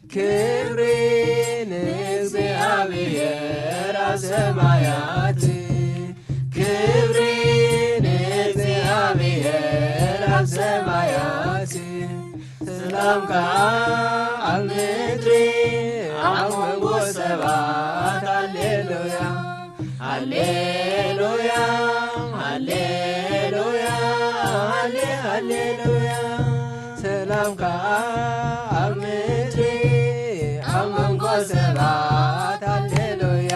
ክብርን እግዚአብሔር አሰማያት ክብርን እግዚአብሔር አሰማያት ሰላም ከአልምድሪ አመንጎ ሰባት ሃሌሉያ ሃሌሉያ ሃሌሉያ ሃሌሉያ ሰላም ከአልምድሪ አመንጎ ሰባት ሃሌሉያ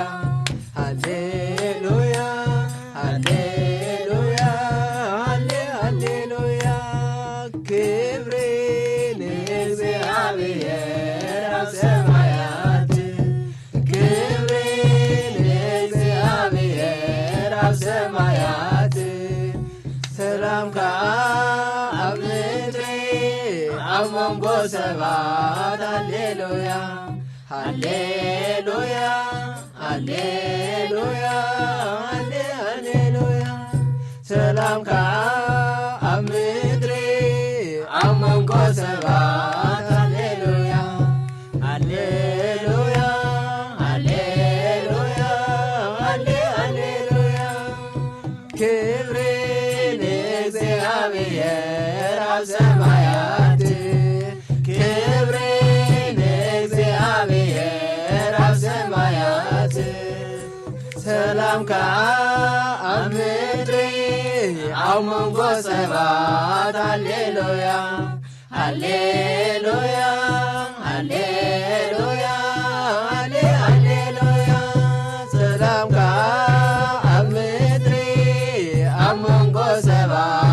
ሃሌሉያ ሃሌሉያ ሃሌሉያ ክብርን እግዚአብሔር አሰማያት ክብርን እግዚአብሔር አሰማያት ሰላም ከአምድሪ አመንጎ ሰባት ሃሌሉያ ሃሌሉያ ሃሌሉያ ሃሌሉያ ሰላም ከአምድሪ አመንጎ ሰባት ሃሌሉያ ሃሌሉያ ሃሌሉያ ሃሌሉያ ክብርን እግዚአብሔር አሰማያት ክብርን እግዚአብሔር አሰማያት ሰላም ከአምድሪ አመንጎ ሰባት ሃሌሉያ ሃሌሉያ ሃሌሉያ ሃሌሉያ ሰላም ከአምድሪ አመንጎ ሰባት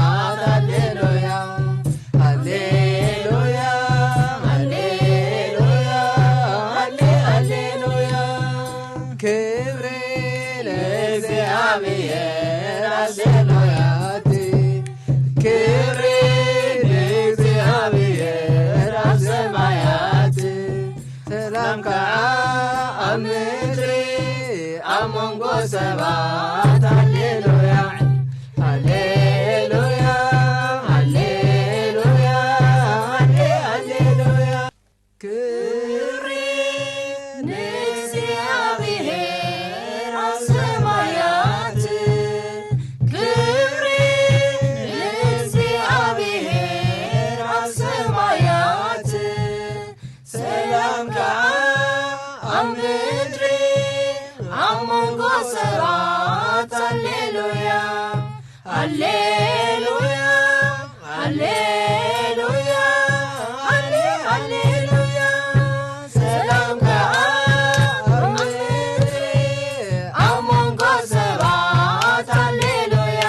ሃሌሉያ ሃሌሉያ ሃሌሉያ ሃሌሉያ ክብርን እግዚአብሔር አሰማያት ክብርን እግዚአብሔር አሰማያት ሰላም ከአምድሪ አመንጎ ሰባት ሃሌሉያ ሃሌሉያ ሃሌሉያ ሃሌሉያ ክብርን እግዚአብሔር አሰማያት ክብርን እግዚአብሔር አሰማያት ሰላም ከአምድሪ አመንጎ ሰባት ሃሌሉያ ሃሌሉያ ሃሌሉያ ሃሌሉያ ሰላም ከአምድሪ አመንጎ ሰባት ሃሌሉያ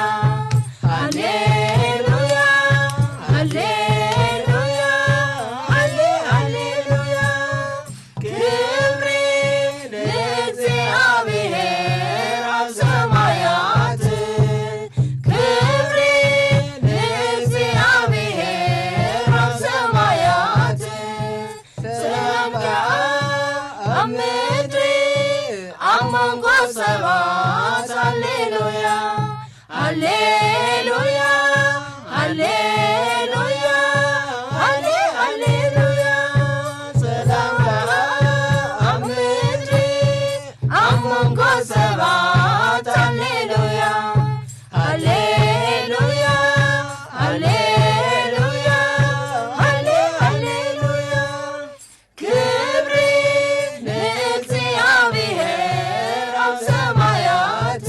ሃሌሉያ ሃሌሉያ ሃሌሉያ ክብርን እግዚአብሔር አሰማያት ክብርን እግዚአብሔር አሰማያት ሰላም ከአምድሪ አመንጎ ሰባት ሃሌሉያ ሃሌሉያ ሃሌሉያ ሃሌሉያ ሰላም ከአምድሪ አመንጎ ሰባት ሃሌሉያ ሃሌሉያ ሃሌሉያ ሃሌሉያ ክብርን እግዚአብሔር አሰማያት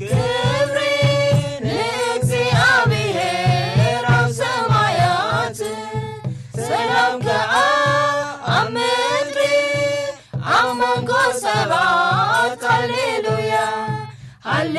ክብርን እግዚአብሔር አሰማያት ሰላም ከአምድሪ አመንጎ ሰባት ሃሌሉያ ሃሌ